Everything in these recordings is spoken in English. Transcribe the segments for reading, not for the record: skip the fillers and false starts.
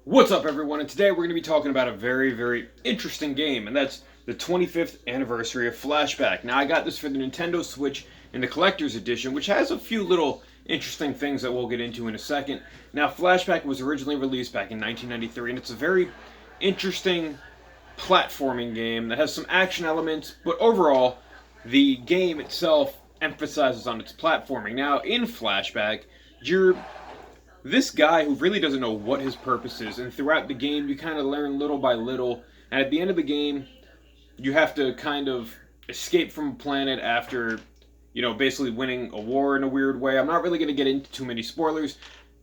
What's up, everyone? And today we're going to be talking about a very interesting game, and that's the 25th anniversary of Flashback. Now, I got this for the Nintendo Switch in the Collector's Edition, which has a few little interesting things that we'll get into in a second. Now, Flashback was originally released back in 1993, and it's a very interesting platforming game that has some action elements, but overall, the game itself emphasizes on its platforming. Now, in Flashback, you're this guy who really doesn't know what his purpose is, and throughout the game you kind of learn little by little, and at the end of the game you have to kind of escape from a planet after, basically winning a war in a weird way. I'm not really going to get into too many spoilers,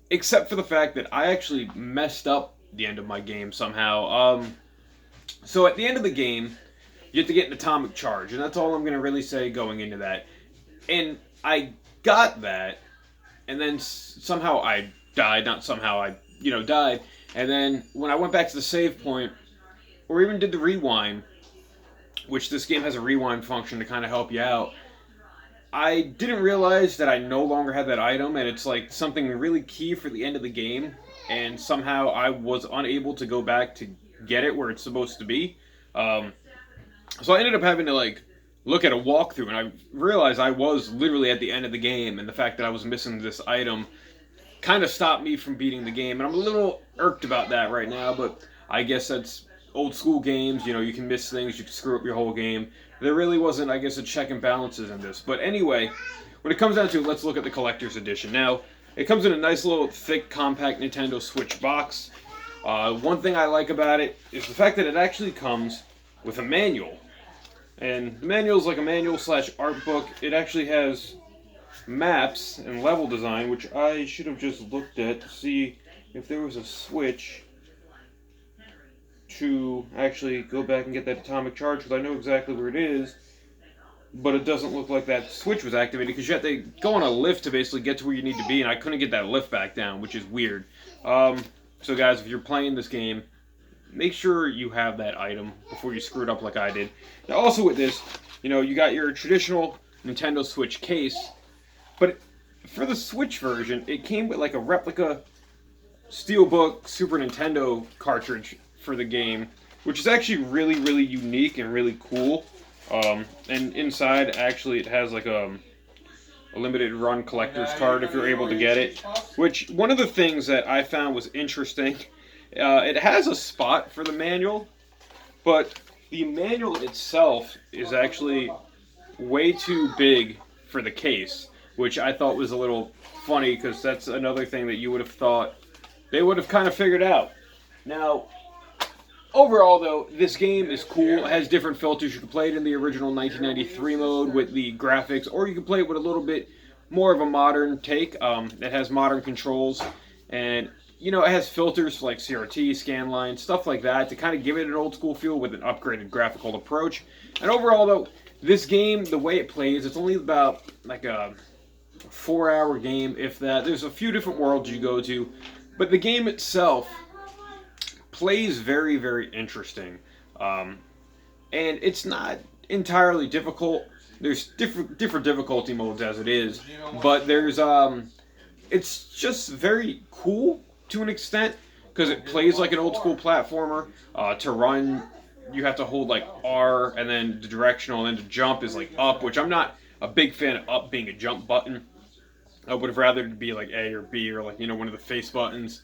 except for the fact that I actually messed up the end of my game somehow. So at the end of the game, you have to get an atomic charge, and that's all I'm going to really say going into that. And I got that, and then somehow I died. Not somehow I, died. And then when I went back to the save point, or even did the rewind, which this game has a rewind function to kind of help you out, I didn't realize that I no longer had that item, and it's like something really key for the end of the game, and somehow I was unable to go back to get it where it's supposed to be. So I ended up having to look at a walkthrough, and I realized I was literally at the end of the game, and the fact that I was missing this item kind of stopped me from beating the game, and I'm a little irked about that right now, but I guess that's old school games. You can miss things, you can screw up your whole game. There really wasn't, I guess, a check and balances in this. But anyway, when it comes down to it, let's look at the collector's edition. Now, it comes in a nice little thick, compact Nintendo Switch box. One thing I like about it is the fact that it actually comes with a manual. And the manual is like a manual / art book. It actually has maps and level design, which I should have just looked at to see if there was a switch to actually go back and get that atomic charge, because I know exactly where it is, but it doesn't look like that switch was activated, because you have to go on a lift to basically get to where you need to be, and I couldn't get that lift back down, which is weird. So guys, if you're playing this game, make sure you have that item before you screw it up like I did. Now also with this, you got your traditional Nintendo Switch case, but for the Switch version, it came with like a replica Steelbook Super Nintendo cartridge for the game, which is actually really unique and really cool. And inside, actually, it has like a limited run collector's card if you're able to get it. Which, one of the things that I found was interesting, it has a spot for the manual, but the manual itself is actually way too big for the case, which I thought was a little funny, because that's another thing that you would have thought they would have kind of figured out. Now, overall, though, this game is cool. It has different filters. You can play it in the original 1993 mode with the graphics, or you can play it with a little bit more of a modern take. It has modern controls, and, it has filters like CRT, scanline, stuff like that to kind of give it an old school feel with an upgraded graphical approach. And overall, though, this game, the way it plays, it's only about like a 4-hour game, if that. There's a few different worlds you go to, but the game itself plays very interesting, and it's not entirely difficult. There's different difficulty modes as it is, but there's it's just very cool to an extent, because it plays like an old school platformer. To run, you have to hold like R, and then the directional, and then to jump is like up, which I'm not a big fan of up being a jump button. I would have rather it be like A or B, or like, one of the face buttons,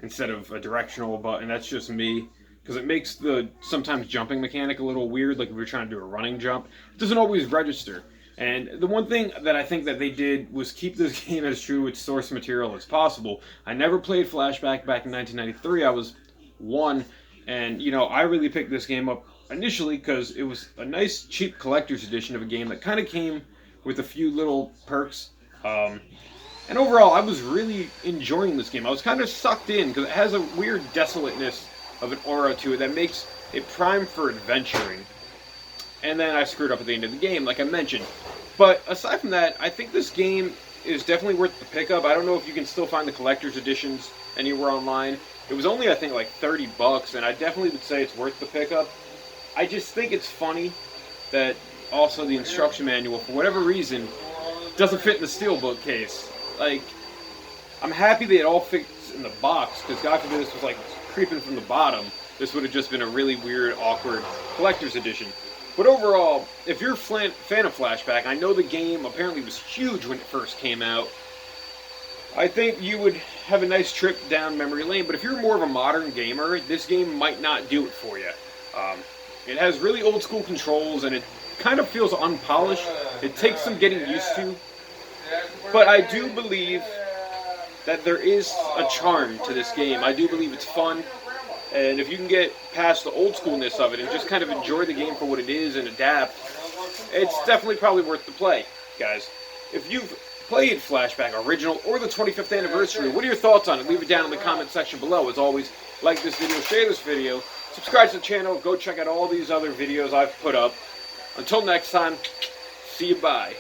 instead of a directional button. That's just me, because it makes the sometimes jumping mechanic a little weird. Like if you're trying to do a running jump, it doesn't always register. And the one thing that I think that they did was keep this game as true to its source material as possible. I never played Flashback back in 1993. I was 1, and I really picked this game up initially because it was a nice cheap collector's edition of a game that kind of came with a few little perks. And overall, I was really enjoying this game. I was kind of sucked in, because it has a weird desolateness of an aura to it that makes it prime for adventuring. And then I screwed up at the end of the game, like I mentioned. But aside from that, I think this game is definitely worth the pickup. I don't know if you can still find the collector's editions anywhere online. It was only, I think, like $30, and I definitely would say it's worth the pickup. I just think it's funny that also the instruction manual, for whatever reason, doesn't fit in the Steelbook case. Like, I'm happy that it all fits discs in the box, because God forbid this was like creeping from the bottom. This would have just been a really weird, awkward collector's edition. But overall, if you're a fan of Flashback, I know the game apparently was huge when it first came out. I think you would have a nice trip down memory lane, but if you're more of a modern gamer, this game might not do it for you. It has really old school controls, and it kind of feels unpolished. It takes some getting used to, but I do believe that there is a charm to this game. I do believe it's fun, and if you can get past the old schoolness of it and just kind of enjoy the game for what it is and adapt, it's definitely probably worth the play, guys. If you've played Flashback Original or the 25th anniversary, what are your thoughts on it? Leave it down in the comment section below. As always, like this video, share this video, subscribe to the channel, go check out all these other videos I've put up. Until next time, see you, bye.